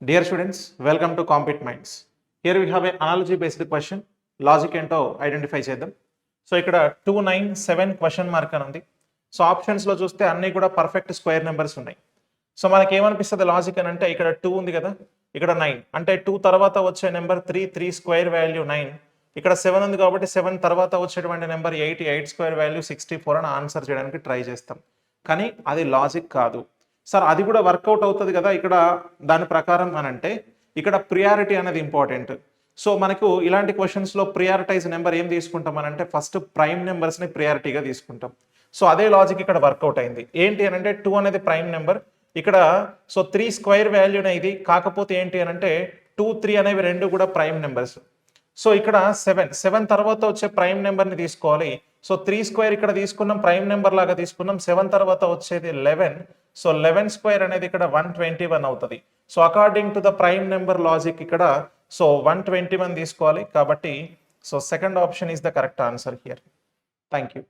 Dear students, welcome to Compete Minds. Here we have an analogy based question. Logic ఏంటో identify చేద్దాం. So ఇక్కడ 297 question mark అని ఉంది. So ఆప్షన్స్లో చూస్తే అన్నీ కూడా పర్ఫెక్ట్ స్క్వేర్ నెంబర్స్ ఉన్నాయి. సో మనకి ఏమనిపిస్తుంది లాజిక్ అని అంటే ఇక్కడ 2 ఉంది కదా, ఇక్కడ 9 అంటే 2 తర్వాత వచ్చే నెంబర్ 3 స్క్వేర్ వాల్యూ 9, ఇక్కడ 7 ఉంది కాబట్టి 7 తర్వాత వచ్చేటువంటి నెంబర్ 8 స్క్వేర్ వాల్యూ 64 అని ఆన్సర్ చేయడానికి ట్రై చేస్తాం. కానీ అది లాజిక్ కాదు సార్. అది కూడా వర్కౌట్ అవుతుంది కదా ఇక్కడ దాని ప్రకారం అని అంటే ఇక్కడ ప్రియారిటీ అనేది ఇంపార్టెంట్. సో మనకు ఇలాంటి క్వశ్చన్స్లో ప్రియారిటైజ్ నెంబర్ ఏం తీసుకుంటాం అని అంటే ఫస్ట్ ప్రైమ్ నెంబర్స్ని ప్రియారిటీగా తీసుకుంటాం. సో అదే లాజిక్ ఇక్కడ వర్కౌట్ అయింది. ఏంటి అని అంటే 2 అనేది ప్రైమ్ నెంబర్ ఇక్కడ. సో 3 స్క్వేర్ వాల్యూనే ఇది, కాకపోతే ఏంటి అని అంటే 2, 3 అనేవి రెండు కూడా ప్రైమ్ నెంబర్స్. సో ఇక్కడ 7 తర్వాత వచ్చే ప్రైమ్ నెంబర్ని తీసుకోవాలి. సో 3 స్క్వేర్ ఇక్కడ తీసుకున్నాం, ప్రైమ్ నెంబర్ లాగా తీసుకున్నాం. 7 తర్వాత వచ్చేది 11. సో 11 స్క్వేర్ అనేది ఇక్కడ 121 అవుతుంది. So according to the prime number logic ఇక్కడ సో 121 తీసుకోవాలి. కాబట్టి so second option is the correct answer here. Thank you.